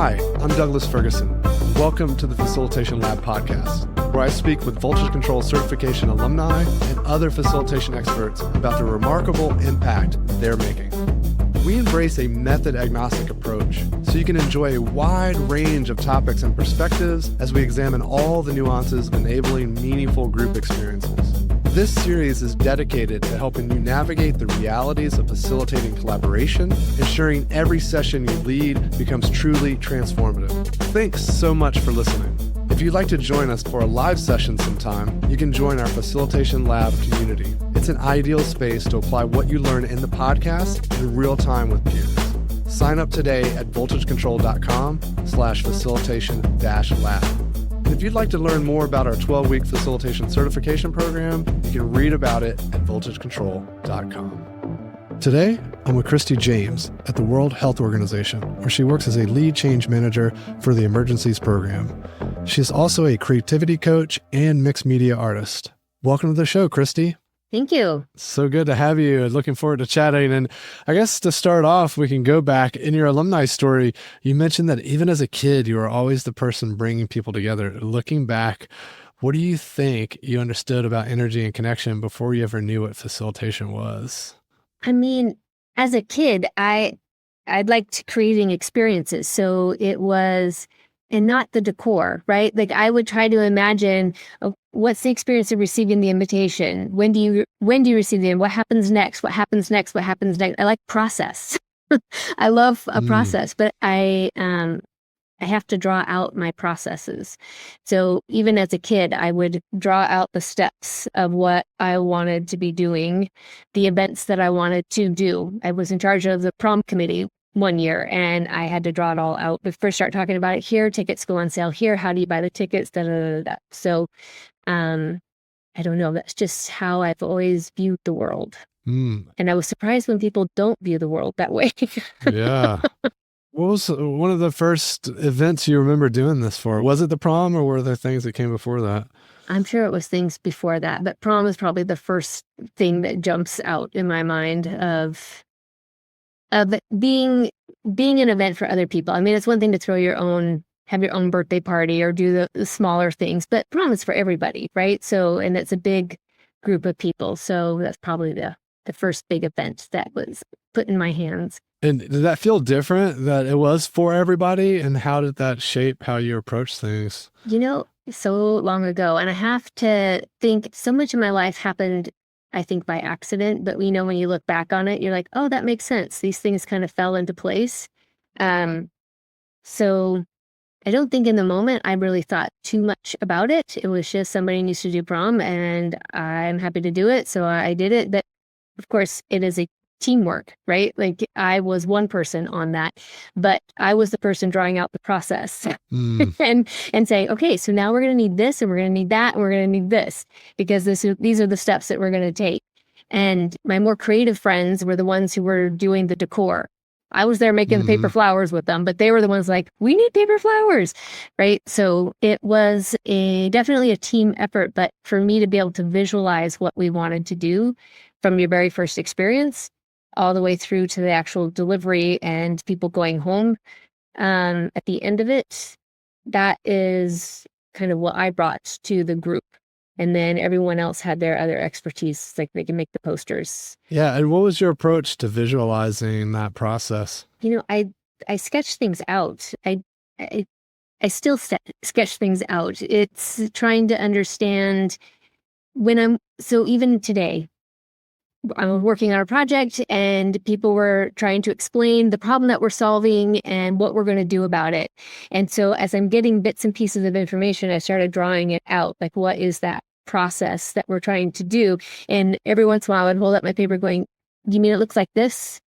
Hi, I'm Douglas Ferguson. Welcome to the Facilitation Lab podcast, where I speak with Voltage Control certification alumni and other facilitation experts about the remarkable impact they're making. We embrace a method-agnostic approach so you can enjoy a wide range of topics and perspectives as we examine all the nuances of enabling meaningful group experiences. This series is dedicated to helping you navigate the realities of facilitating collaboration, ensuring every session you lead becomes truly transformative. Thanks so much for listening. If you'd like to join us for a live session sometime, you can join our Facilitation Lab community. It's an ideal space to apply what you learn in the podcast in real time with peers. Sign up today at voltagecontrol.com/facilitation-lab. And if you'd like to learn more about our 12-week facilitation certification program, you can read about it at voltagecontrol.com. Today, I'm with Kristi James at the World Health Organization, where she works as a lead change manager for the Emergencies program. She is also a creativity coach and mixed media artist. Welcome to the show, Kristi. Thank you. So good to have you. Looking forward to chatting. And I guess to start off, we can go back in your alumni story. You mentioned that even as a kid, you were always the person bringing people together. Looking back, what do you think you understood about energy and connection before you ever knew what facilitation was? I mean, as a kid, I liked creating experiences. So it was, and not the decor, right? Like I would try to imagine what's the experience of receiving the invitation? When do you receive the, what happens next? What happens next? What happens next? I like process. I love a process, but I have to draw out my processes. So even as a kid, I would draw out the steps of what I wanted to be doing, the events that I wanted to do. I was in charge of the prom committee one year, and I had to draw it all out. But first start talking about it here, tickets go on sale here, how do you buy the tickets, da, da, da, da. So I don't know, that's just how I've always viewed the world. And I was surprised when people don't view the world that way. Yeah. What was one of the first events you remember doing this for? Was it the prom, or were there things that came before that? I'm sure it was things before that, but prom is probably the first thing that jumps out in my mind of being an event for other people. I mean, it's one thing to have your own birthday party or do the smaller things, but prom is for everybody, right? So, and it's a big group of people. So that's probably the first big event that was put in my hands. And did that feel different, that it was for everybody? And how did that shape how you approach things? You know, so long ago, and I have to think so much of my life happened, I think, by accident. But when you look back on it, you're like, oh, that makes sense. These things kind of fell into place. So I don't think in the moment I really thought too much about it. It was just somebody needs to do prom and I'm happy to do it. So I did it. But of course, it is a teamwork, right? Like I was one person on that, but I was the person drawing out the process and saying, okay, so now we're going to need this and we're going to need that and we're going to need this because these are the steps that we're going to take. And my more creative friends were the ones who were doing the decor. I was there making the paper flowers with them, but they were the ones like, we need paper flowers, right? So it was definitely a team effort, but for me to be able to visualize what we wanted to do from your very first experience all the way through to the actual delivery and people going home at the end of it, that is kind of what I brought to the group. And then everyone else had their other expertise, like they can make the posters. Yeah. And what was your approach to visualizing that process? You know, I sketch things out. I still sketch things out. It's trying to understand so even today, I was working on a project and people were trying to explain the problem that we're solving and what we're going to do about it. And so as I'm getting bits and pieces of information, I started drawing it out. Like, what is that process that we're trying to do? And every once in a while, I would hold up my paper going, you mean it looks like this?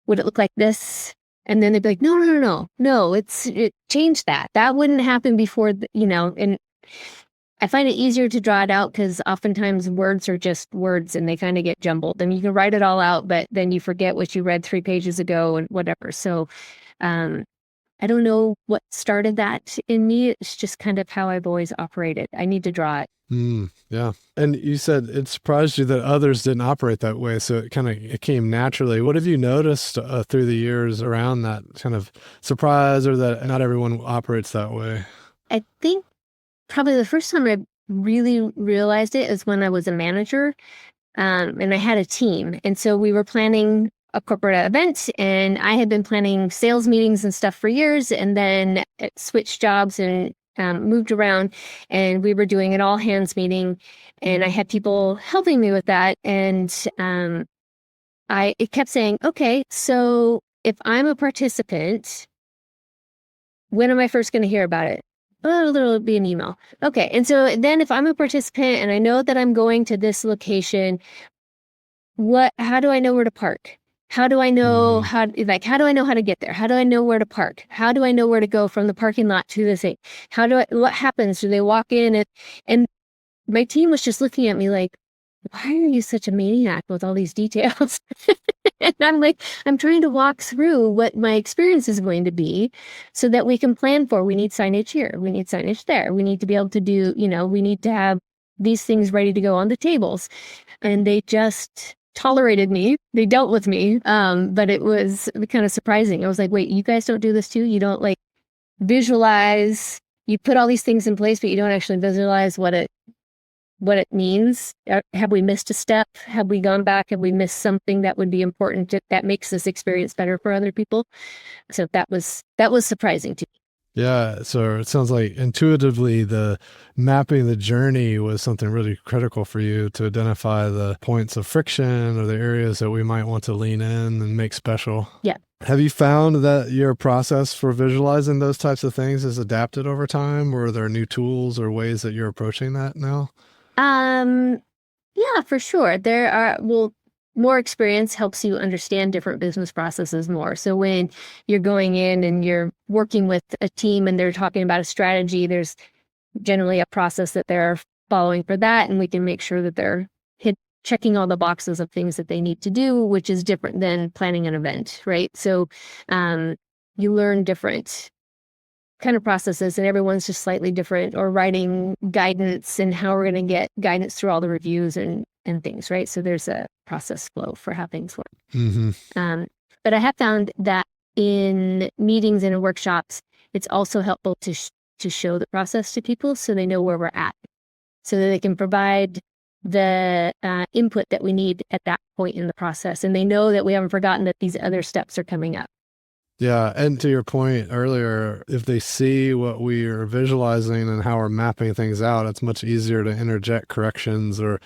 Would it look like this? And then they'd be like, no, it changed that. That wouldn't happen before, and I find it easier to draw it out because oftentimes words are just words and they kind of get jumbled. And you can write it all out, but then you forget what you read 3 pages ago and whatever. So I I don't know what started that in me. It's just kind of how I've always operated. I need to draw it. Yeah. And you said it surprised you that others didn't operate that way. So it came naturally. What have you noticed through the years around that kind of surprise, or that not everyone operates that way? I think probably the first time I really realized it is when I was a manager, and I had a team. And so we were planning a corporate event, and I had been planning sales meetings and stuff for years, and then it switched jobs and moved around, and we were doing an all hands meeting, and I had people helping me with that. And it kept saying, okay, so if I'm a participant, when am I first going to hear about it? Oh, it'll be an email. Okay. And so then if I'm a participant and I know that I'm going to this location, how do I know where to park? How do I know how do I know how to get there? How do I know where to park? How do I know where to go from the parking lot to the thing? What happens? Do they walk in? And my team was just looking at me like, why are you such a maniac with all these details? And I'm like, I'm trying to walk through what my experience is going to be so that we can plan for, we need signage here, we need signage there, we need to be able to do, we need to have these things ready to go on the tables. And they just tolerated me. They dealt with me. But it was kind of surprising. I was like, wait, you guys don't do this too? You don't like visualize, you put all these things in place, but you don't actually visualize what it means. Have we missed a step? Have we gone back? Have we missed something that would be important that makes this experience better for other people? So that was surprising to me. Yeah. So it sounds like intuitively the mapping the journey was something really critical for you to identify the points of friction or the areas that we might want to lean in and make special. Yeah. Have you found that your process for visualizing those types of things has adapted over time, or are there new tools or ways that you're approaching that now? Yeah, for sure. More experience helps you understand different business processes more. So when you're going in and you're working with a team and they're talking about a strategy, there's generally a process that they're following for that. And we can make sure that they're checking all the boxes of things that they need to do, which is different than planning an event, right? So you learn different kind of processes, and everyone's just slightly different, or writing guidance and how we're going to get guidance through all the reviews and things, right? So there's a process flow for how things work. But I have found that in meetings and in workshops, it's also helpful to show the process to people so they know where we're at, so that they can provide the input that we need at that point in the process. And they know that we haven't forgotten that these other steps are coming up. Yeah. And to your point earlier, if they see what we are visualizing and how we're mapping things out, it's much easier to interject corrections or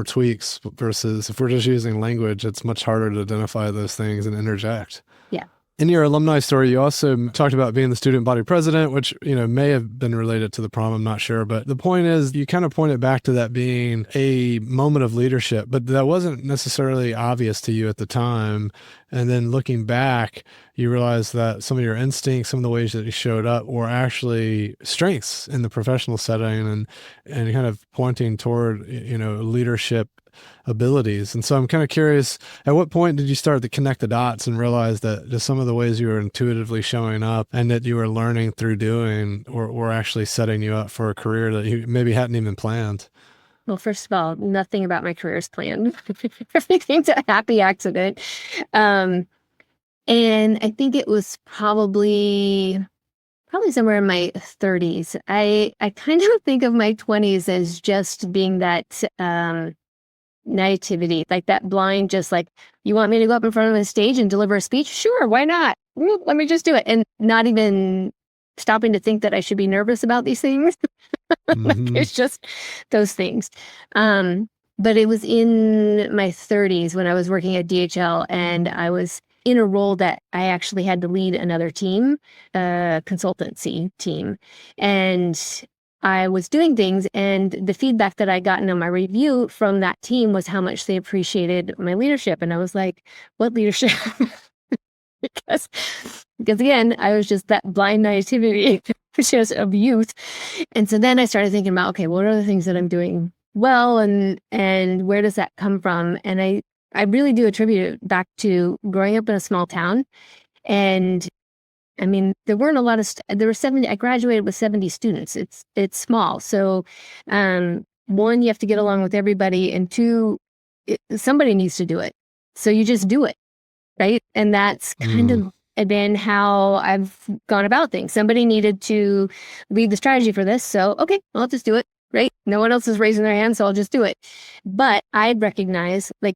tweaks, versus if we're just using language, it's much harder to identify those things and interject. Yeah. In your alumni story, you also talked about being the student body president, which, may have been related to the prom, I'm not sure. But the point is, you kind of pointed back to that being a moment of leadership, but that wasn't necessarily obvious to you at the time. And then looking back, you realize that some of your instincts, some of the ways that you showed up were actually strengths in the professional setting, and kind of pointing toward, leadership abilities. And so I'm kind of curious, at what point did you start to connect the dots and realize that just some of the ways you were intuitively showing up and that you were learning through doing were actually setting you up for a career that you maybe hadn't even planned? Well, first of all, nothing about my career is planned. Everything's a happy accident. And I think it was probably somewhere in my 30s. I kind of think of my 20s as just being that naivety, like that blind, just like, you want me to go up in front of a stage and deliver a speech? Sure, why not? Let me just do it. And not even stopping to think that I should be nervous about these things. Like, it's just those things. But it was in my 30s when I was working at DHL, and I was in a role that I actually had to lead another team, a consultancy team. And I was doing things, and the feedback that I gotten on my review from that team was how much they appreciated my leadership. And I was like, what leadership? because again, I was just that blind naivety just of youth. And so then I started thinking about, okay, what are the things that I'm doing well, and where does that come from? And I really do attribute it back to growing up in a small town and I mean, there weren't a lot of, there were 70, I graduated with 70 students. It's small. So, one, you have to get along with everybody, and two, somebody needs to do it. So you just do it, right? And that's kind of been how I've gone about things. Somebody needed to lead the strategy for this. So, okay, I'll just do it, right? No one else is raising their hand, so I'll just do it. But I recognize, like,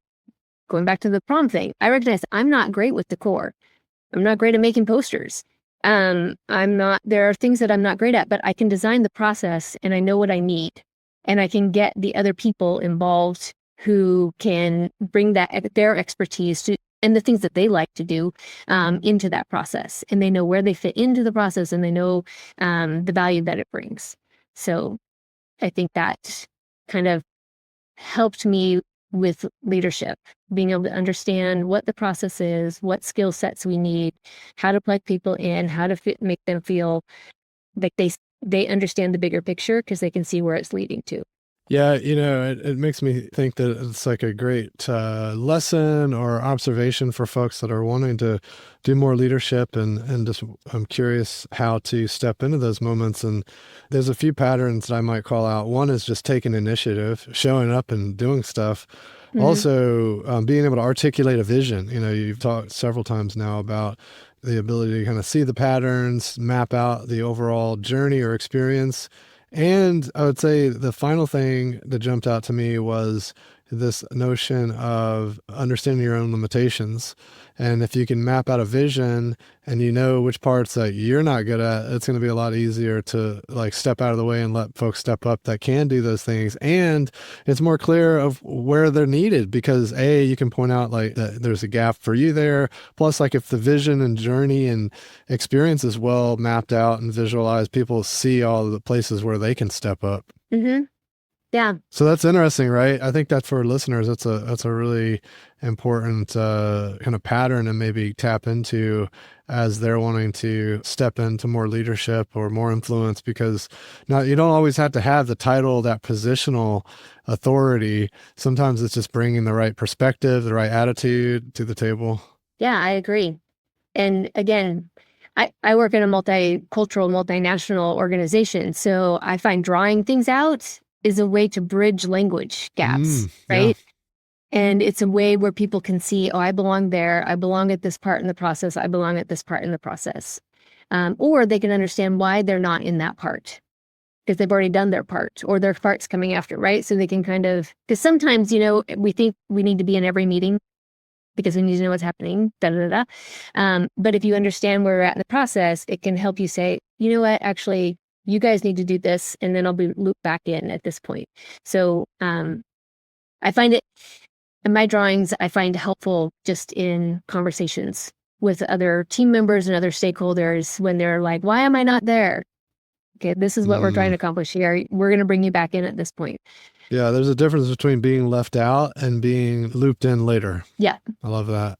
going back to the prom thing, I recognize I'm not great with decor. I'm not great at making posters. There are things that I'm not great at, but I can design the process and I know what I need. And I can get the other people involved who can bring their expertise to, and the things that they like to do, into that process. And they know where they fit into the process, and they know the value that it brings. So I think that kind of helped me with leadership, being able to understand what the process is, what skill sets we need, how to plug people in, how to make them feel like they understand the bigger picture because they can see where it's leading to. Yeah, it makes me think that it's like a great lesson or observation for folks that are wanting to do more leadership, and just I'm curious how to step into those moments. And there's a few patterns that I might call out. One is just taking initiative, showing up and doing stuff. Mm-hmm. Also, being able to articulate a vision. You've talked several times now about the ability to kind of see the patterns, map out the overall journey or experience. And I would say the final thing that jumped out to me was this notion of understanding your own limitations. And if you can map out a vision and you know which parts that you're not good at, it's going to be a lot easier to like step out of the way and let folks step up that can do those things. And it's more clear of where they're needed because you can point out like that there's a gap for you there. Plus, like if the vision and journey and experience is well mapped out and visualized, people see all the places where they can step up. Mm-hmm. Yeah. So that's interesting, right? I think that for listeners, that's a really important kind of pattern to maybe tap into as they're wanting to step into more leadership or more influence, because now you don't always have to have the title, that positional authority. Sometimes it's just bringing the right perspective, the right attitude to the table. Yeah, I agree. And again, I work in a multicultural, multinational organization. So I find drawing things out is a way to bridge language gaps, right? Yeah. And it's a way where people can see, I belong there. I belong at this part in the process. I belong at this part in the process. Or they can understand why they're not in that part because they've already done their part or their part's coming after, right? So they can because sometimes, we think we need to be in every meeting because we need to know what's happening, but if you understand where we're at in the process, it can help you say, you know what, actually, you guys need to do this, and then I'll be looped back in at this point. So I find it, in my drawings, I find helpful just in conversations with other team members and other stakeholders when they're like, why am I not there? Okay, this is what we're trying to accomplish here. We're going to bring you back in at this point. Yeah, there's a difference between being left out and being looped in later. Yeah. I love that.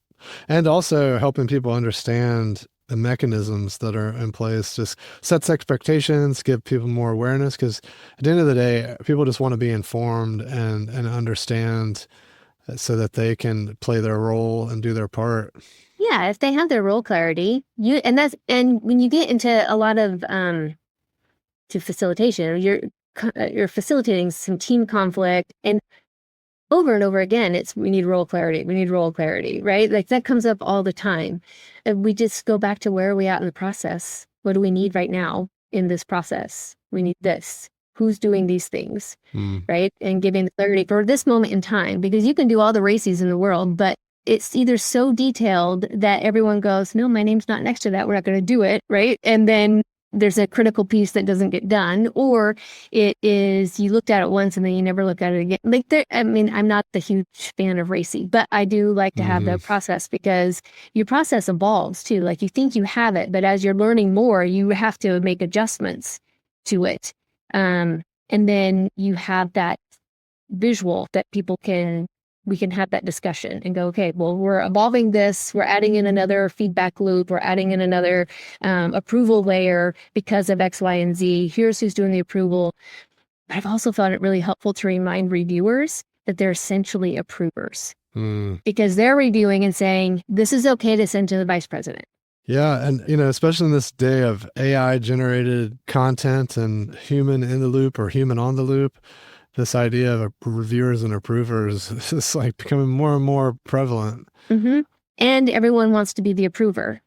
And also helping people understand the mechanisms that are in place, just sets expectations, give people more awareness, because at the end of the day, people just want to be informed and understand so that they can play their role and do their part. Yeah, if they have their role clarity, and when you get into a lot of to facilitation, you're facilitating some team conflict, and over and over again, we need role clarity, right? Like that comes up all the time. And we just go back to where are we at in the process? What do we need right now in this process? We need this. Who's doing these things, right? And giving the clarity for this moment in time, because you can do all the races in the world, but it's either so detailed that everyone goes, no, my name's not next to that. We're not going to do it, right? And then there's a critical piece that doesn't get done, or it is you looked at it once and then you never look at it again. I'm not the huge fan of racy, but I do like to have the process because your process evolves too. Like you think you have it, but as you're learning more, you have to make adjustments to it. And then you have that visual that we can have that discussion and go, okay, well, we're evolving this. We're adding in another feedback loop. We're adding in another approval layer because of X, Y, and Z. Here's who's doing the approval. But I've also found it really helpful to remind reviewers that they're essentially approvers because they're reviewing and saying, this is okay to send to the vice president. Yeah. And, you know, especially in this day of AI generated content and human in the loop or human on the loop, this idea of reviewers and approvers is like becoming more and more prevalent. Mm-hmm. And everyone wants to be the approver.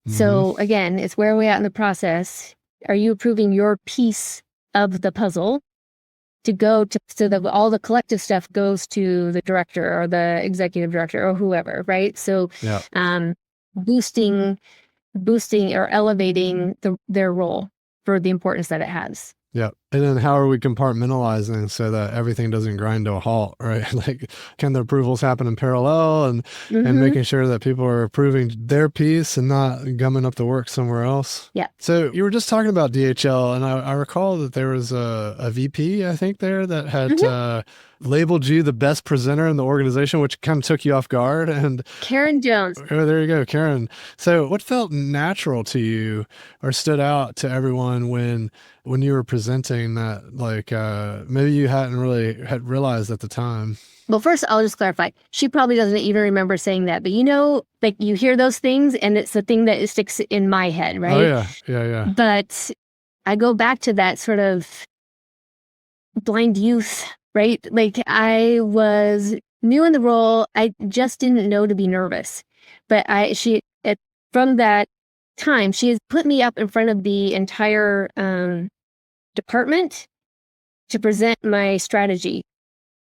So again, it's where are we at in the process? Are you approving your piece of the puzzle to go to, so that all the collective stuff goes to the director or the executive director or whoever, right? So Yeah. boosting or elevating their role for the importance that it has. Yeah. And then how are we compartmentalizing so that everything doesn't grind to a halt, right? Like, can the approvals happen in parallel and making sure that people are approving their piece and not gumming up the work somewhere else? Yeah. So you were just talking about DHL, and I recall that there was a VP, I think, there that had labeled you the best presenter in the organization, which kind of took you off guard. And Karen Jones. Oh, there you go, Karen. So what felt natural to you or stood out to everyone when you were presenting that, like, maybe you hadn't really had realized at the time? Well, first, I'll just clarify. She probably doesn't even remember saying that. But, you know, like you hear those things and it's the thing that sticks in my head, right? Oh, yeah. Yeah, yeah. But I go back to that sort of blind youth, right? Like I was new in the role. I just didn't know to be nervous. But from that time, she has put me up in front of the entire department to present my strategy.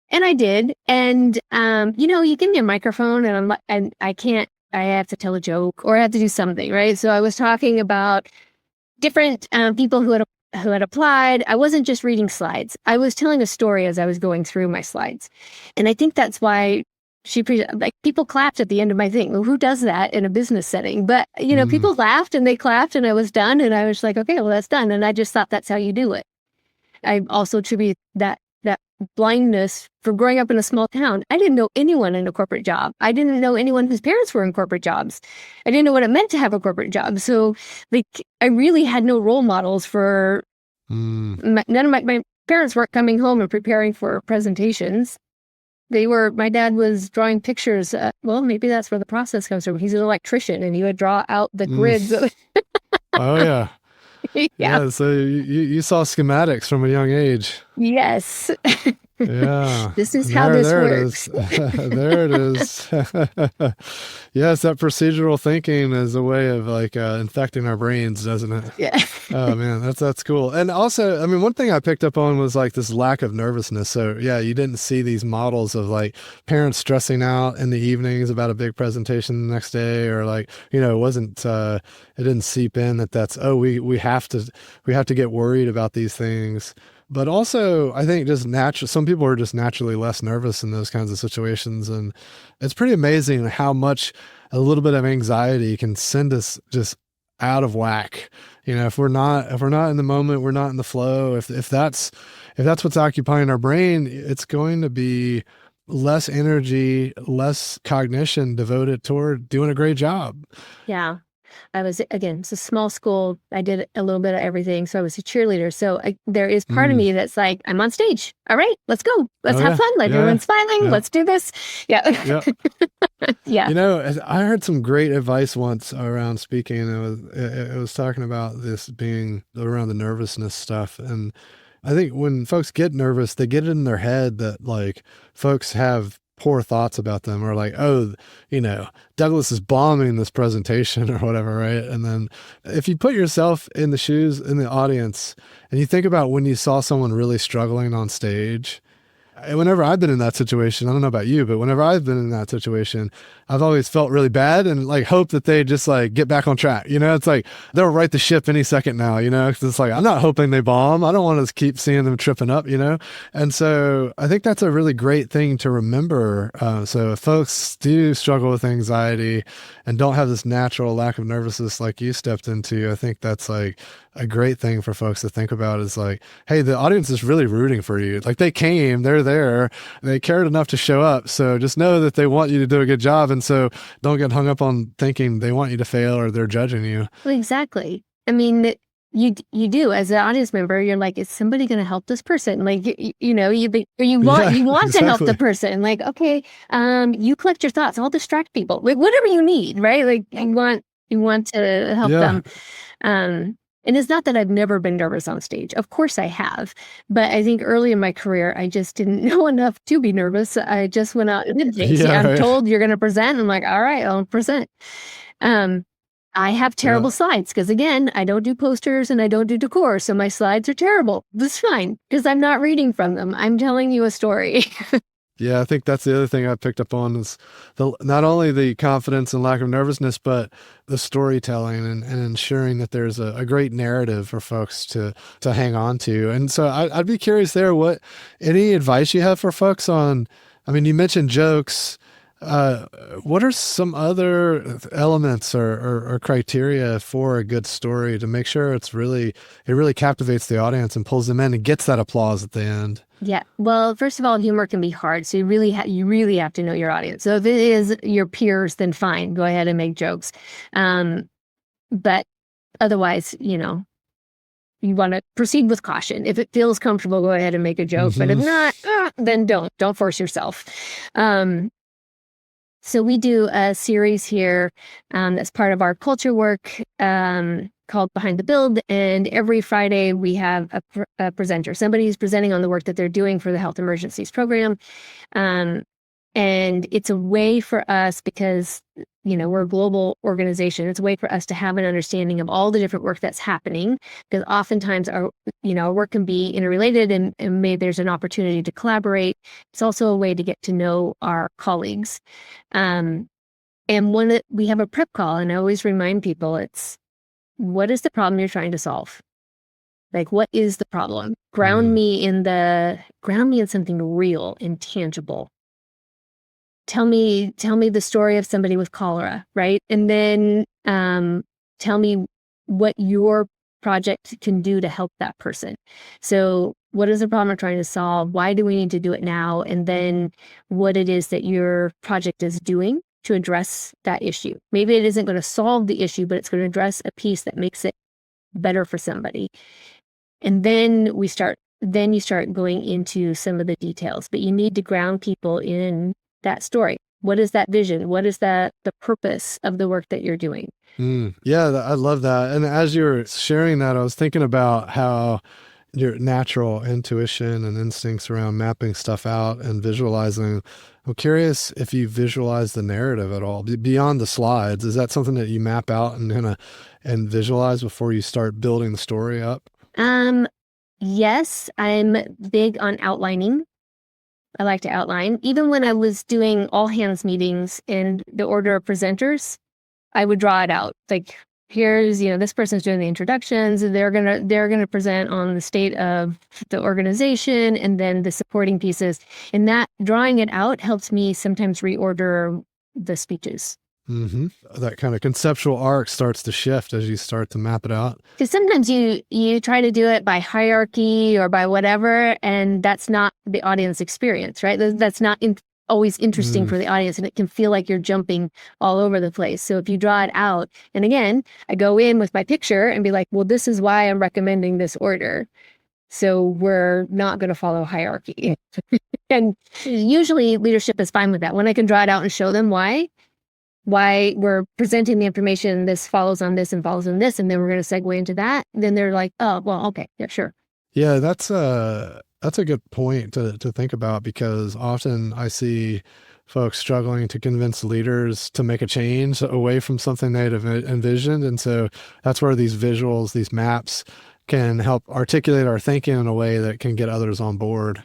And I did. And, you know, you give me a microphone and I have to tell a joke or I have to do something, right? So I was talking about different people who had applied. I wasn't just reading slides. I was telling a story as I was going through my slides. And I think that's why people clapped at the end of my thing. Well, who does that in a business setting? But, you know, people laughed and they clapped and I was done. And I was like, okay, well, that's done. And I just thought that's how you do it. I also attribute that blindness from growing up in a small town. I didn't know anyone in a corporate job. I didn't know anyone whose parents were in corporate jobs. I didn't know what it meant to have a corporate job. So like, I really had no role models for, none of my parents weren't coming home and preparing for presentations. My dad was drawing pictures. Well, maybe that's where the process comes from. He's an electrician and he would draw out the grids. Oh, yeah. Yeah. So you saw schematics from a young age. Yes. Yeah. This is how this works. There it is. Yes, that procedural thinking is a way of like infecting our brains, doesn't it? Yeah. Oh man, that's cool. And also, I mean, one thing I picked up on was like this lack of nervousness. So yeah, you didn't see these models of like parents stressing out in the evenings about a big presentation the next day, or like, you know, it didn't seep in that's we have to get worried about these things. But also, I think just some people are just naturally less nervous in those kinds of situations. And it's pretty amazing how much a little bit of anxiety can send us just out of whack. You know, if we're not in the moment, we're not in the flow. If that's what's occupying our brain, it's going to be less energy, less cognition devoted toward doing a great job. Yeah. It's a small school. I did a little bit of everything. So I was a cheerleader. So there is part of me that's like, I'm on stage. All right, let's go. Let's have fun. Like everyone's smiling. Yeah. Let's do this. Yeah. Yeah. You know, I heard some great advice once around speaking. It was talking about this being around the nervousness stuff. And I think when folks get nervous, they get it in their head that like folks have poor thoughts about them, or like, oh, you know, Douglas is bombing this presentation or whatever, right? And then if you put yourself in the shoes in the audience and you think about when you saw someone really struggling on stage, whenever I've been in that situation, I don't know about you, but whenever I've been in that situation, I've always felt really bad and like hope that they just like get back on track. You know, it's like they'll right the ship any second now, you know, 'cause it's like, I'm not hoping they bomb. I don't want to keep seeing them tripping up, you know? And so I think that's a really great thing to remember. So if folks do struggle with anxiety and don't have this natural lack of nervousness like you stepped into, I think that's like a great thing for folks to think about is like, hey, the audience is really rooting for you. Like they came, they're there, they cared enough to show up. So just know that they want you to do a good job. And so don't get hung up on thinking they want you to fail or they're judging you. Well, exactly. I mean, you do as an audience member, you're like, is somebody going to help this person? Like, you know, you want exactly. to help the person. Like, okay, you collect your thoughts. I'll distract people. Like whatever you need, right? Like you want You want to help Yeah. them. And it's not that I've never been nervous on stage. Of course I have. But I think early in my career, I just didn't know enough to be nervous. I just went out and did things. Yeah, I'm right. told you're going to present. I'm like, all right, I'll present. Um, I have terrible Yeah. slides because, again, I don't do posters and I don't do decor. So my slides are terrible. That's fine because I'm not reading from them. I'm telling you a story. Yeah, I think that's the other thing I picked up on is not only the confidence and lack of nervousness, but the storytelling and ensuring that there's a great narrative for folks to hang on to. And so I'd be curious there, any advice you have for folks on, I mean, you mentioned jokes. What are some other elements or criteria for a good story to make sure it really captivates the audience and pulls them in and gets that applause at the end? Yeah. Well, first of all, humor can be hard. So you really have to know your audience. So if it is your peers, then fine, go ahead and make jokes. But otherwise, you want to proceed with caution. If it feels comfortable, go ahead and make a joke. But if not, then don't force yourself. So we do a series here that's part of our culture work called Behind the Build. And every Friday we have a presenter. Somebody who's presenting on the work that they're doing for the Health Emergencies program. And it's a way for us, because, we're a global organization. It's a way for us to have an understanding of all the different work that's happening, because oftentimes our work can be interrelated and maybe there's an opportunity to collaborate. It's also a way to get to know our colleagues. And we have a prep call, and I always remind people, what is the problem you're trying to solve? Like, what is the problem? Ground me in something real and tangible. Tell me the story of somebody with cholera, right? And then tell me what your project can do to help that person. So what is the problem we're trying to solve? Why do we need to do it now? And then what it is that your project is doing to address that issue. Maybe it isn't going to solve the issue, but it's going to address a piece that makes it better for somebody. And then you start going into some of the details, but you need to ground people in that story. What is that vision? What is the purpose of the work that you're doing? Yeah, I love that. And as you were sharing that, I was thinking about how your natural intuition and instincts around mapping stuff out and visualizing. I'm curious if you visualize the narrative at all beyond the slides. Is that something that you map out and visualize before you start building the story up? Yes, I'm big on outlining. I like to outline. Even when I was doing all hands meetings in the order of presenters, I would draw it out. Like, here's, this person's doing the introductions, and they're gonna present on the state of the organization and then the supporting pieces. And that drawing it out helps me sometimes reorder the speeches. That kind of conceptual arc starts to shift as you start to map it out. Because sometimes you try to do it by hierarchy or by whatever, and that's not the audience experience, right? That's not always interesting for the audience, and it can feel like you're jumping all over the place. So if you draw it out, and again, I go in with my picture and be like, well, this is why I'm recommending this order. So we're not going to follow hierarchy. And usually leadership is fine with that. When I can draw it out and show them why we're presenting the information, this follows on this and follows on this, and then we're going to segue into that, then they're like, oh, well, okay, yeah, sure. Yeah, that's a good point to think about, because often I see folks struggling to convince leaders to make a change away from something they'd envisioned. And so that's where these visuals, these maps can help articulate our thinking in a way that can get others on board.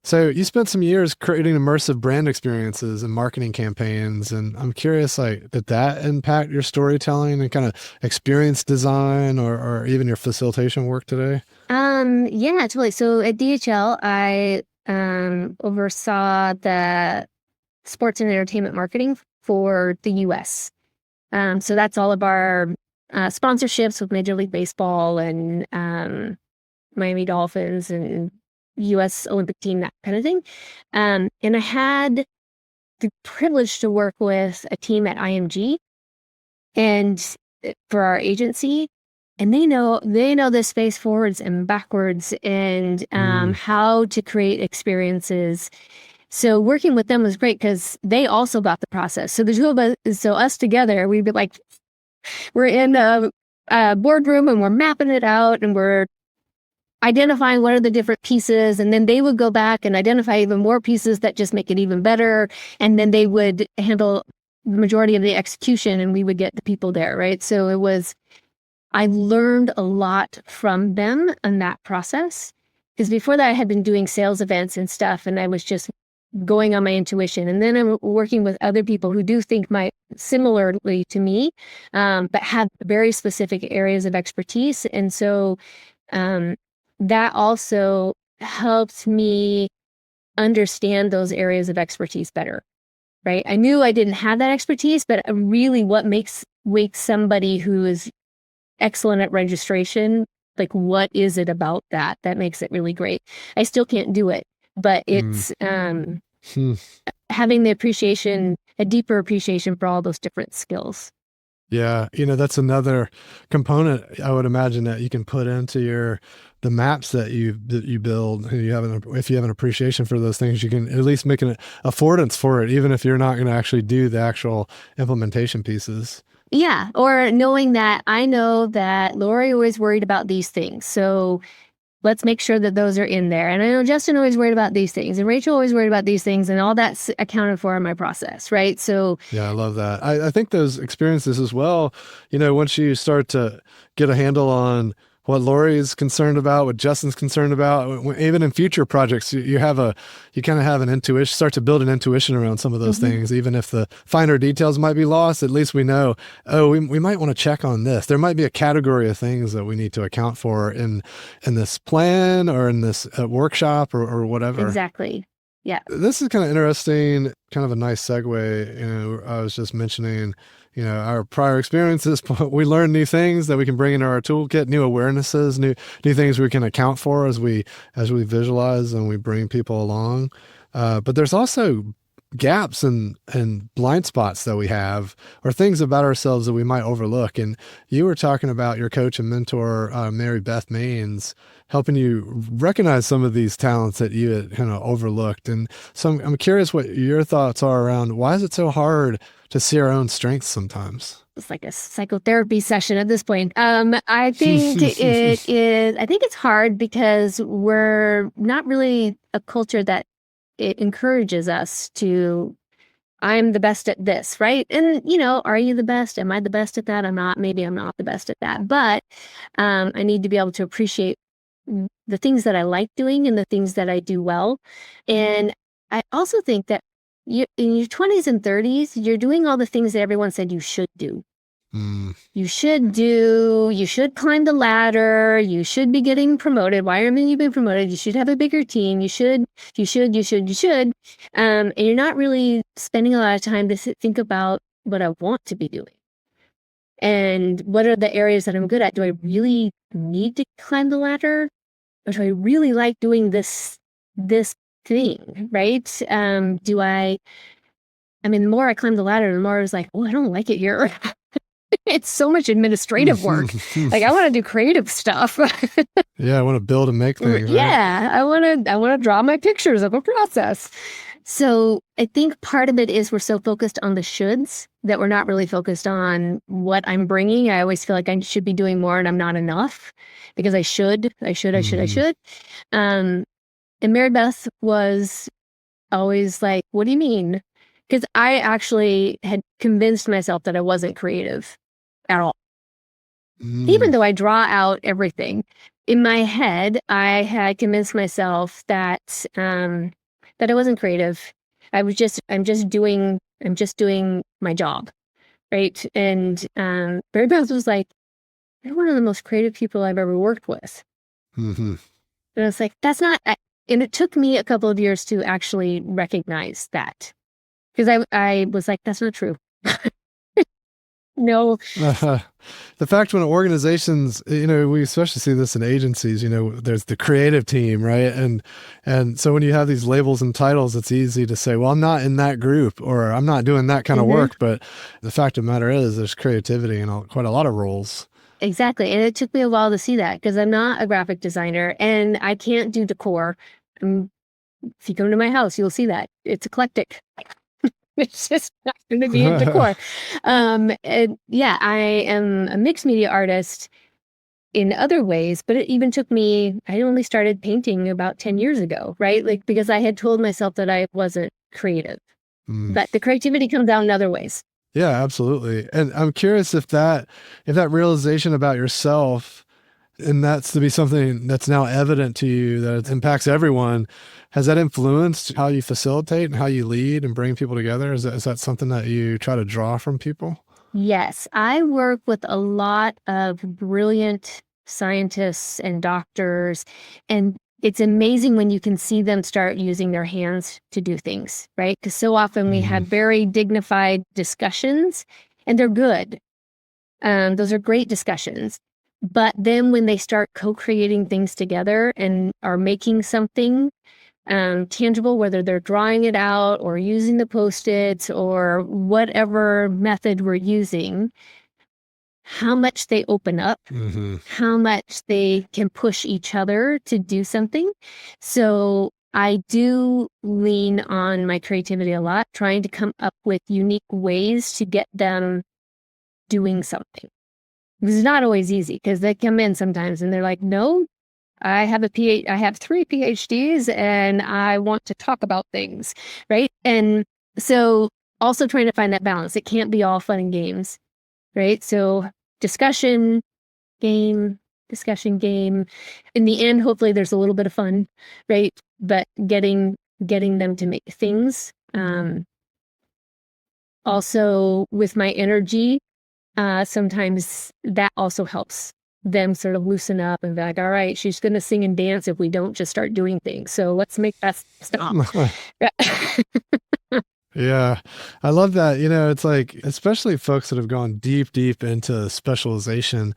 So you spent some years creating immersive brand experiences and marketing campaigns. And I'm curious, did that impact your storytelling and kind of experience design or even your facilitation work today? Yeah, totally. So at DHL, I oversaw the sports and entertainment marketing for the US. So that's all of our sponsorships with Major League Baseball and Miami Dolphins and US Olympic team, that kind of thing. And I had the privilege to work with a team at IMG and for our agency. And they know the space forwards and backwards and how to create experiences. So working with them was great because they also got the process. So the two of us, us together, we'd be like we're in a boardroom and we're mapping it out and we're identifying what are the different pieces. And then they would go back and identify even more pieces that just make it even better. And then they would handle the majority of the execution and we would get the people there, right? So I learned a lot from them in that process. Because before that, I had been doing sales events and stuff, and I was just going on my intuition. And then I'm working with other people who do think similarly to me, but have very specific areas of expertise. And so that also helped me understand those areas of expertise better, right? I knew I didn't have that expertise, but really what makes somebody who is excellent at registration, like what is it about that makes it really great? I still can't do it, but it's having a deeper appreciation for all those different skills. Yeah, that's another component I would imagine that you can put into the maps that you build. If you have an appreciation for those things, you can at least make an affordance for it, even if you're not going to actually do the actual implementation pieces. Yeah, or knowing that I know that Lori always worried about these things, so let's make sure that those are in there. And I know Justin always worried about these things, and Rachel always worried about these things, and all that's accounted for in my process, right? So yeah, I love that. I think those experiences as well, once you start to get a handle on what Lori's concerned about, what Justin's concerned about, even in future projects, you kind of have an intuition, start to build an intuition around some of those things. Even if the finer details might be lost, at least we know, we might want to check on this. There might be a category of things that we need to account for in this plan or in this workshop or whatever. Exactly. Yeah. This is kind of interesting, kind of a nice segue. I was just mentioning, our prior experiences, we learn new things that we can bring into our toolkit, new awarenesses, new things we can account for as we visualize and we bring people along. But there's also gaps and blind spots that we have, or things about ourselves that we might overlook. And you were talking about your coach and mentor, Mary Beth Maines, helping you recognize some of these talents that you had kind of overlooked. And so I'm curious what your thoughts are around why is it so hard to see our own strengths sometimes? It's like a psychotherapy session at this point. I think it is. I think it's hard because we're not really a culture that it encourages us to. I'm the best at this, right? And are you the best? Am I the best at that? I'm not. Maybe I'm not the best at that. But I need to be able to appreciate the things that I like doing and the things that I do well. And I also think that in your 20s and 30s, you're doing all the things that everyone said you should do. You should climb the ladder. You should be getting promoted. Why haven't you been promoted? You should have a bigger team. You should. And you're not really spending a lot of time to think about what I want to be doing. And what are the areas that I'm good at? Do I really need to climb the ladder? Or do I really like doing this thing, right? The more I climb the ladder, the more I was like, oh, I don't like it here. It's so much administrative work. Like I want to do creative stuff. Yeah, I want to build and make things. Right? Yeah, I want to draw my pictures of a process. So I think part of it is we're so focused on the shoulds that we're not really focused on what I'm bringing. I always feel like I should be doing more and I'm not enough because I should. And Mary Beth was always like, what do you mean? Because I actually had convinced myself that I wasn't creative at all. Even though I draw out everything. In my head, I had convinced myself that I wasn't creative. I'm just doing my job. Right. And Mary Beth was like, you're one of the most creative people I've ever worked with. And I was like, that's not, and it took me a couple of years to actually recognize that. Because I was like, that's not true. No. The fact when organizations, we especially see this in agencies, there's the creative team, right? And so when you have these labels and titles, it's easy to say, well, I'm not in that group or I'm not doing that kind of work. But the fact of the matter is there's creativity in quite a lot of roles. Exactly. And it took me a while to see that because I'm not a graphic designer and I can't do decor. If you come to my house, you'll see that. It's eclectic. It's just not going to be in decor. And yeah, I am a mixed media artist in other ways, but it even took me, I only started painting about 10 years ago, right? Like, because I had told myself that I wasn't creative, but the creativity comes out in other ways. Yeah, absolutely. And I'm curious if that realization about yourself, and that's to be something that's now evident to you that it impacts everyone, has that influenced how you facilitate and how you lead and bring people together? Is that something that you try to draw from people? Yes, I work with a lot of brilliant scientists and doctors, and it's amazing when you can see them start using their hands to do things, right? Because so often we have very dignified discussions, and they're good. Those are great discussions. But then when they start co-creating things together and are making something tangible, whether they're drawing it out or using the Post-its or whatever method we're using, how much they open up, how much they can push each other to do something. So I do lean on my creativity a lot, trying to come up with unique ways to get them doing something. It's not always easy because they come in sometimes and they're like, no, I have 3 PhDs and I want to talk about things, right? And so also trying to find that balance. It can't be all fun and games, right? So discussion, game. In the end, hopefully there's a little bit of fun, right? But getting them to make things. Also with my energy, sometimes that also helps them sort of loosen up and be like, all right, she's going to sing and dance if we don't just start doing things. So let's make that stop. Yeah, I love that. It's like, especially folks that have gone deep into specialization,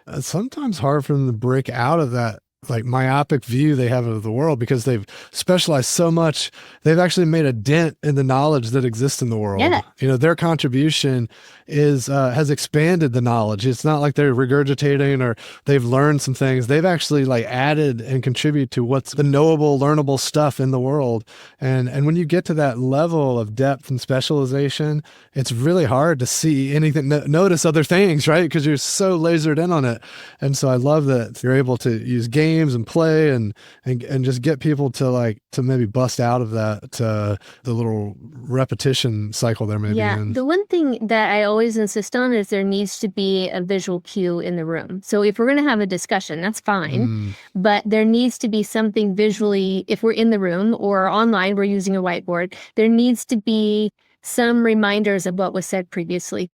it's sometimes hard for them to break out of that like myopic view they have of the world because they've specialized so much. They've actually made a dent in the knowledge that exists in the world. Yeah. Their contribution has expanded the knowledge. It's not like they're regurgitating or they've learned some things. They've actually like added and contribute to what's the knowable, learnable stuff in the world. And when you get to that level of depth and specialization, it's really hard to see anything, notice other things, right? Because you're so lasered in on it. And so I love that you're able to use games and play and just get people to maybe bust out of that the little repetition cycle there maybe. Yeah, the one thing that I always insist on is there needs to be a visual cue in the room. So if we're going to have a discussion, that's fine, but there needs to be something visually. If we're in the room or online, we're using a whiteboard, there needs to be some reminders of what was said previously.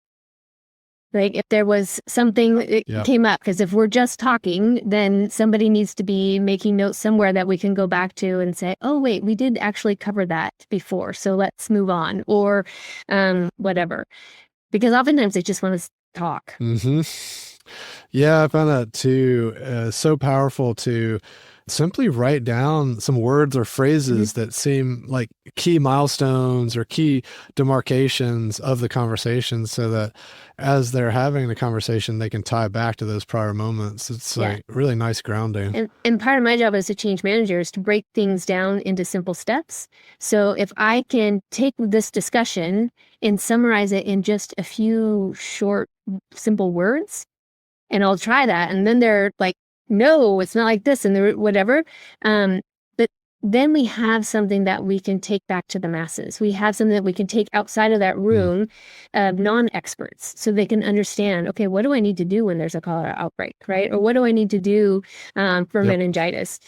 Like if there was something that came up, because if we're just talking, then somebody needs to be making notes somewhere that we can go back to and say, oh, wait, we did actually cover that before. So let's move on or whatever. Because oftentimes they just want to talk. Yeah, I found that too. So powerful to simply write down some words or phrases that seem like key milestones or key demarcations of the conversation so that as they're having the conversation, they can tie back to those prior moments. It's like really nice grounding. And part of my job as a change manager is to break things down into simple steps. So if I can take this discussion and summarize it in just a few short, simple words, and I'll try that. And then they're like, no, it's not like this and whatever. But then we have something that we can take back to the masses. We have something that we can take outside of that room of non-experts so they can understand, okay, what do I need to do when there's a cholera outbreak, right? Or what do I need to do for meningitis?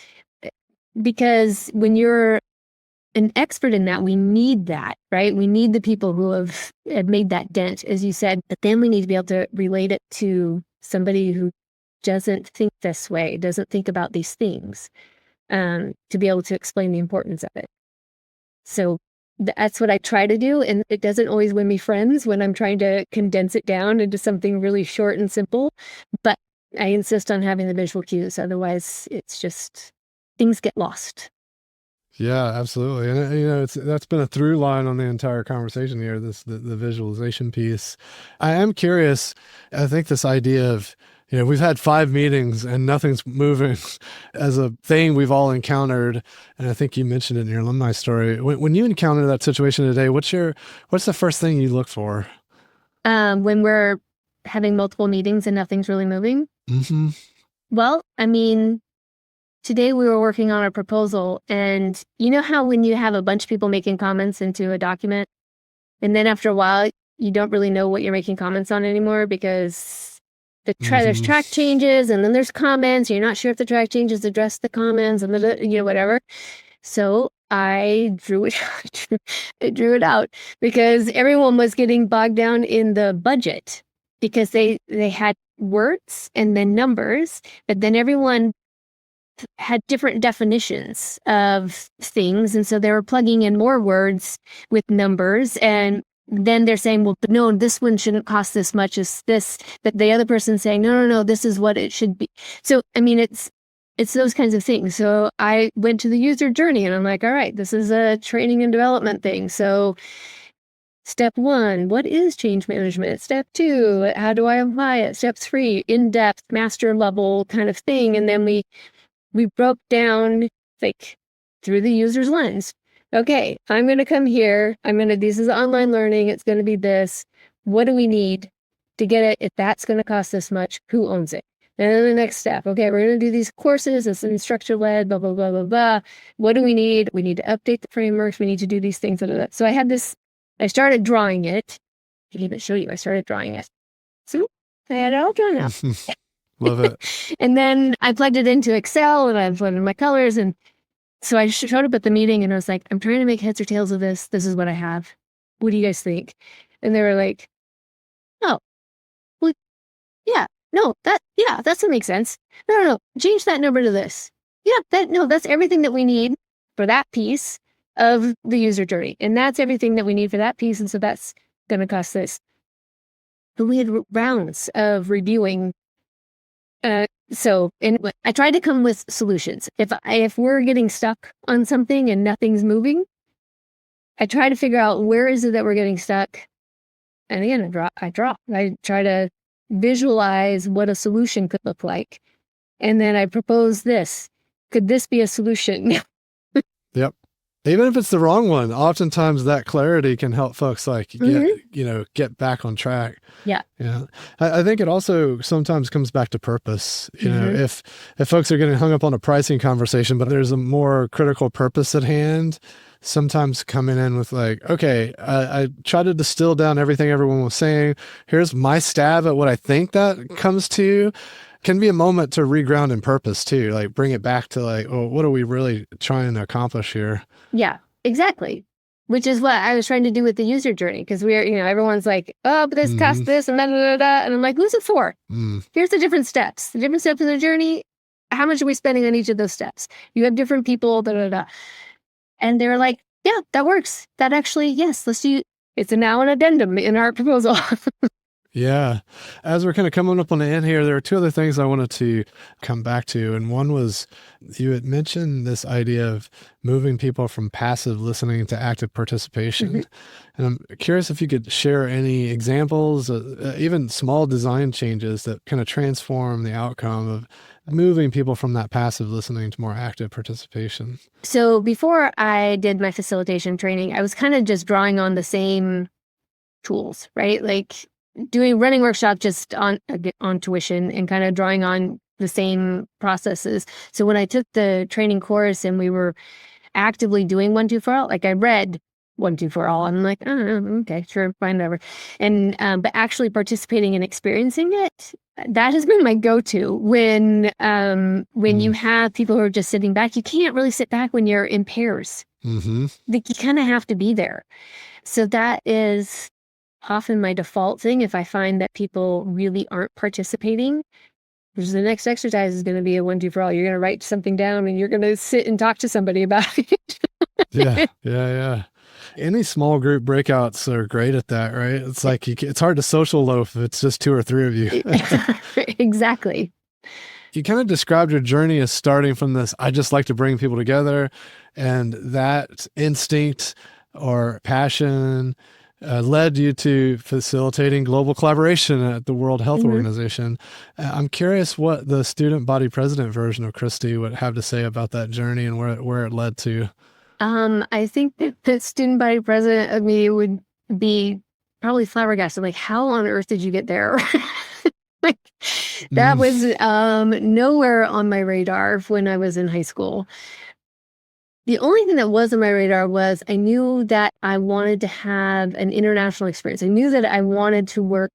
Because when you're an expert in that, we need that, right? We need the people who have made that dent, as you said, but then we need to be able to relate it to somebody who doesn't think this way, doesn't think about these things, to be able to explain the importance of it. So that's what I try to do. And it doesn't always win me friends when I'm trying to condense it down into something really short and simple. But I insist on having the visual cues. Otherwise, it's just things get lost. Yeah, absolutely. And that's been a through line on the entire conversation here, the visualization piece. I am curious, I think this idea of We've had 5 meetings and nothing's moving as a thing we've all encountered. And I think you mentioned it in your alumni story. When you encounter that situation today, what's the first thing you look for? When we're having multiple meetings and nothing's really moving. Mm-hmm. Well, I mean, today we were working on a proposal, and you know how when you have a bunch of people making comments into a document, and then after a while, you don't really know what you're making comments on anymore because there's track changes, and then there's comments. You're not sure if the track changes address the comments, and whatever. So I drew it. I drew it out because everyone was getting bogged down in the budget because they had words and then numbers, but then everyone had different definitions of things, and so they were plugging in more words with numbers, and then they're saying, well, but no, this one shouldn't cost this much as this, but the other person's saying, no, this is what it should be. So I mean, it's those kinds of things. So I went to the user journey and I'm like, all right, this is a training and development thing. So step 1, what is change management? Step 2, how do I apply it? Step 3, in-depth master level kind of thing. And then we broke down like through the user's lens. Okay, I'm going to come here. This is online learning. It's going to be this. What do we need to get it? If that's going to cost this much, who owns it? And then the next step, okay, we're going to do these courses. It's instructor-led, blah, blah, blah, blah, blah. What do we need? We need to update the frameworks. We need to do these things. Blah, blah, blah. So I started drawing it. I can even show you. I started drawing it. So I had it all drawn out. Love it. And then I plugged it into Excel and I plugged in my colors. And so I showed up at the meeting and I was like, I'm trying to make heads or tails of this. This is what I have. What do you guys think? And they were like, oh, well, yeah, no, that doesn't make sense. No, change that number to this. Yeah, that's everything that we need for that piece of the user journey. And that's everything that we need for that piece. And so that's going to cost this. But we had rounds of reviewing. So I tried to come with solutions. If we're getting stuck on something and nothing's moving, I try to figure out where is it that we're getting stuck. And again, I try to visualize what a solution could look like. And then I propose this. Could this be a solution? Yep. Even if it's the wrong one, oftentimes that clarity can help folks get back on track. Yeah. Yeah. I think it also sometimes comes back to purpose. If folks are getting hung up on a pricing conversation, but there's a more critical purpose at hand, sometimes coming in with like, okay, I try to distill down everything everyone was saying. Here's my stab at what I think that comes to. Can be a moment to reground in purpose too, like bring it back to like, oh, what are we really trying to accomplish here? Yeah, exactly. Which is what I was trying to do with the user journey, because everyone's like, oh, but this costs this and da, da, da, da. And I'm like, who's it for? Here's the different steps. The different steps of the journey, how much are we spending on each of those steps? You have different people, da, da, da. And they were like, yeah, that works. That actually, yes, let's do, it's now an addendum in our proposal. Yeah. As we're kind of coming up on the end here, there are 2 other things I wanted to come back to. And one was you had mentioned this idea of moving people from passive listening to active participation. And I'm curious if you could share any examples, even small design changes that kind of transform the outcome of moving people from that passive listening to more active participation. So before I did my facilitation training, I was kind of just drawing on the same tools, right? Like running workshop just on tuition and kind of drawing on the same processes. So when I took the training course and we were actively doing 1, 2, 4 all, like I read 1, 2, 4 all, and I'm like, oh, okay, sure, fine, whatever. And but actually participating and experiencing it, that has been my go-to when you have people who are just sitting back. You can't really sit back when you're in pairs. Like you kind of have to be there. So that is often my default thing. If I find that people really aren't participating, which the next exercise is going to be a 1, 2 for all. You're going to write something down and you're going to sit and talk to somebody about it. Yeah. Any small group breakouts are great at that, right? It's like it's hard to social loaf if it's just 2 or 3 of you. Exactly. You kind of described your journey as starting from this, I just like to bring people together, and that instinct or passion led you to facilitating global collaboration at the World Health Mhm. Organization. I'm curious what the student body president version of Kristi would have to say about that journey and where it led to. I think that the student body president of me would be probably flabbergasted. Like, how on earth did you get there? Like, that Mm, was nowhere on my radar when I was in high school. The only thing that was on my radar was I knew that I wanted to have an international experience. I knew that I wanted to work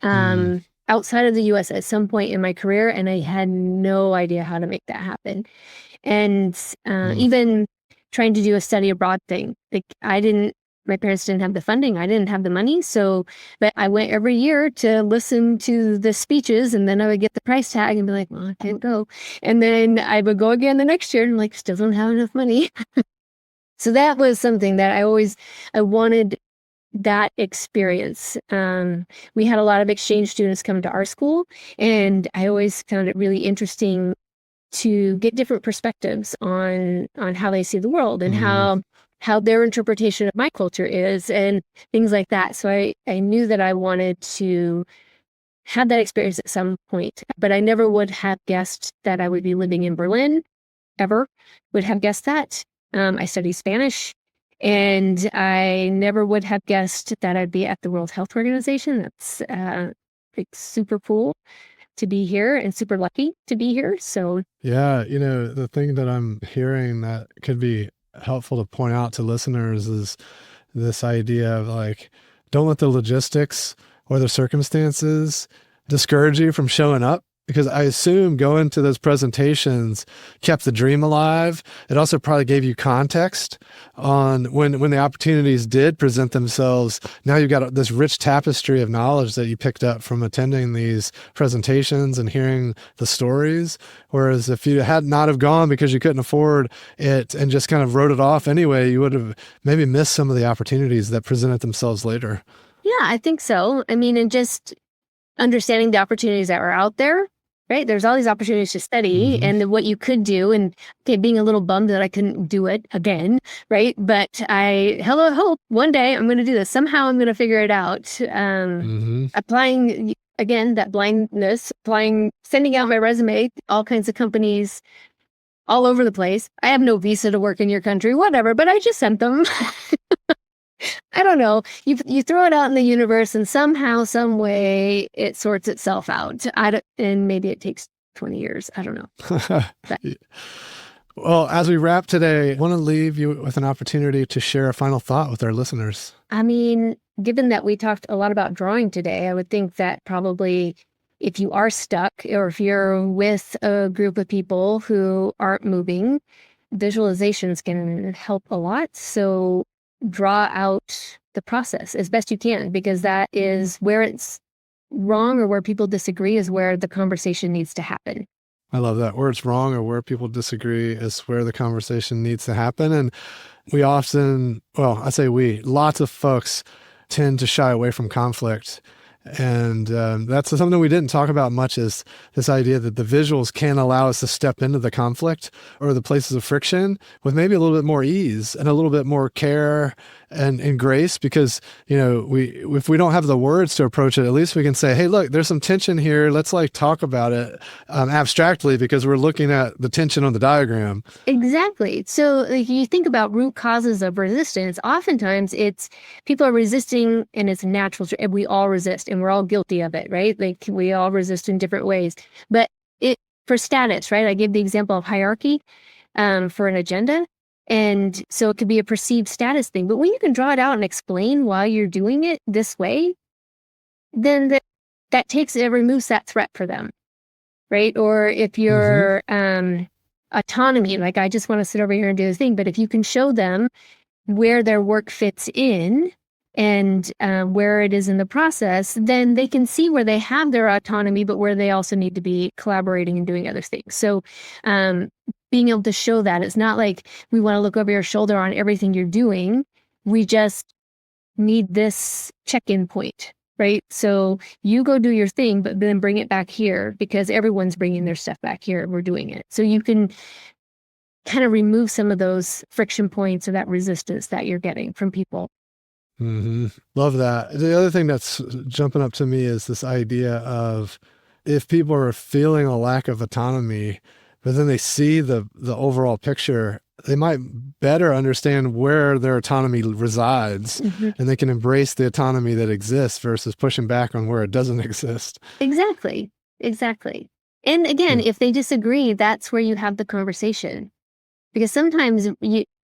mm, outside of the US at some point in my career, and I had no idea how to make that happen. And mm. even trying to do a study abroad thing, like my parents didn't have the funding, I didn't have the money. So, but I went every year to listen to the speeches, and then I would get the price tag and be like, well, I can't go. And then I would go again the next year and I'm like, still don't have enough money. So that was something that I wanted that experience. We had a lot of exchange students come to our school, and I always found it really interesting to get different perspectives on how they see the world and Mm. how their interpretation of my culture is and things like that. So I knew that I wanted to have that experience at some point, but I never would have guessed that I would be living in Berlin, ever would have guessed that. I studied Spanish, and I never would have guessed that I'd be at the World Health Organization. That's like super cool to be here and super lucky to be here. So Yeah, the thing that I'm hearing that could be helpful to point out to listeners is this idea of like, don't let the logistics or the circumstances discourage you from showing up. Because I assume going to those presentations kept the dream alive. It also probably gave you context on when the opportunities did present themselves. Now you've got this rich tapestry of knowledge that you picked up from attending these presentations and hearing the stories. Whereas if you had not have gone because you couldn't afford it and just kind of wrote it off anyway, you would have maybe missed some of the opportunities that presented themselves later. yeah, I think so. I mean, and just understanding the opportunities that were out there, right? There's all these opportunities to study Mm-hmm. and what you could do, and okay, being a little bummed that I couldn't do it again, right? But I hella hope one day I'm going to do this. Somehow I'm going to figure it out. Mm-hmm. Applying again, that blindness, sending out my resume, all kinds of companies all over the place. I have no visa to work in your country, whatever, but I just sent them. I don't know. You throw it out in the universe, and somehow, some way, it sorts itself out. And maybe it takes 20 years. I don't know. But Well, as we wrap today, I want to leave you with an opportunity to share a final thought with our listeners. I mean, given that we talked a lot about drawing today, I would think that probably if you are stuck or if you're with a group of people who aren't moving, visualizations can help a lot. So draw out the process as best you can, because that is where it's wrong or where people disagree is where the conversation needs to happen. I love that. Where it's wrong or where people disagree is where the conversation needs to happen. And we often, well, I say lots of folks tend to shy away from conflict. And that's something we didn't talk about much, is this idea that the visuals can allow us to step into the conflict or the places of friction with maybe a little bit more ease and a little bit more care and grace, because, if we don't have the words to approach it, at least we can say, hey, look, there's some tension here. Let's talk about it abstractly, because we're looking at the tension on the diagram. Exactly. So you think about root causes of resistance. Oftentimes it's people are resisting and it's natural. And we all resist and we're all guilty of it, right? Like we all resist in different ways. But for status, right? I gave the example of hierarchy for an agenda. And so it could be a perceived status thing. But when you can draw it out and explain why you're doing it this way, then that removes that threat for them, right? Or if you're autonomy, like I just want to sit over here and do this thing, but if you can show them where their work fits in and where it is in the process, then they can see where they have their autonomy, but where they also need to be collaborating and doing other things. So being able to show that it's not like we want to look over your shoulder on everything you're doing. We just need this check-in point, right? So you go do your thing, but then bring it back here, because everyone's bringing their stuff back here and we're doing it. So you can kind of remove some of those friction points or that resistance that you're getting from people. Love that. The other thing that's jumping up to me is this idea of if people are feeling a lack of autonomy, but then they see the overall picture, they might better understand where their autonomy resides, and they can embrace the autonomy that exists versus pushing back on where it doesn't exist. Exactly. And again, if they disagree, that's where you have the conversation. Because sometimes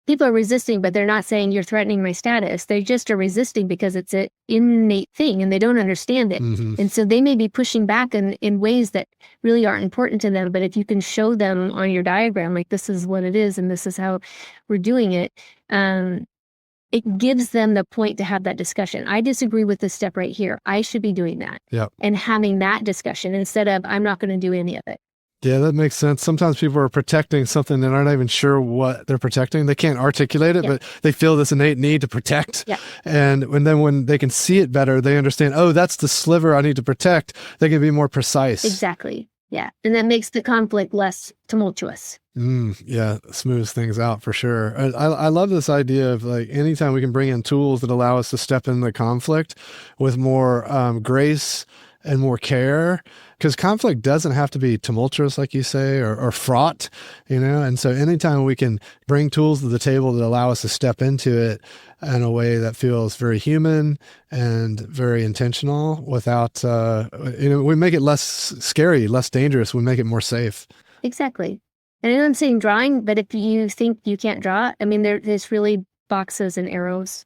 people are resisting, but they're not saying you're threatening my status. They just are resisting because it's an innate thing and they don't understand it. And so they may be pushing back in ways that really aren't important to them. But if you can show them on your diagram, like this is what it is and this is how we're doing it, it gives them the point to have that discussion. I disagree with this step right here. I should be doing that. And having that discussion instead of I'm not going to do any of it. Yeah, that makes sense. Sometimes people are protecting something that aren't even sure what they're protecting. They can't articulate it, but they feel this innate need to protect. And then when they can see it better, they understand, oh, that's the sliver I need to protect. They can be more precise. Exactly. Yeah. And that makes the conflict less tumultuous. Yeah, smooths things out for sure. I love this idea of like anytime we can bring in tools that allow us to step in the conflict with more grace and more care, because conflict doesn't have to be tumultuous, like you say, or fraught, and so anytime we can bring tools to the table that allow us to step into it in a way that feels very human and very intentional without, we make it less scary, less dangerous, we make it more safe. Exactly. And I know I'm saying drawing, but if you think you can't draw, I mean, there's really boxes and arrows.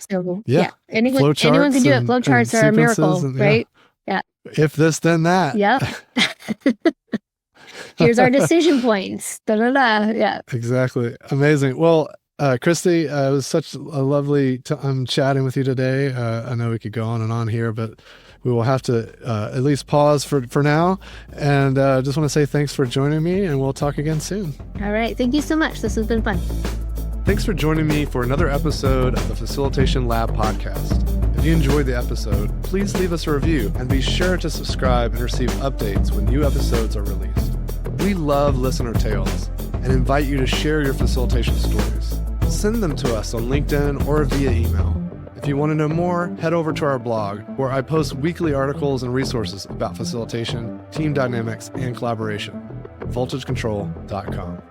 So anyone can do it. Flowcharts are a miracle, right? Yeah. If this, then that. Yep. Here's our decision points. Yeah. Exactly. Amazing. Well, Kristi, it was such a lovely time chatting with you today. I know we could go on and on here, but we will have to at least pause for now. And just want to say thanks for joining me, and we'll talk again soon. All right. Thank you so much. This has been fun. Thanks for joining me for another episode of the Facilitation Lab podcast. If you enjoyed the episode, please leave us a review and be sure to subscribe and receive updates when new episodes are released. We love listener tales and invite you to share your facilitation stories. Send them to us on LinkedIn or via email. If you want to know more, head over to our blog, where I post weekly articles and resources about facilitation, team dynamics, and collaboration. voltagecontrol.com.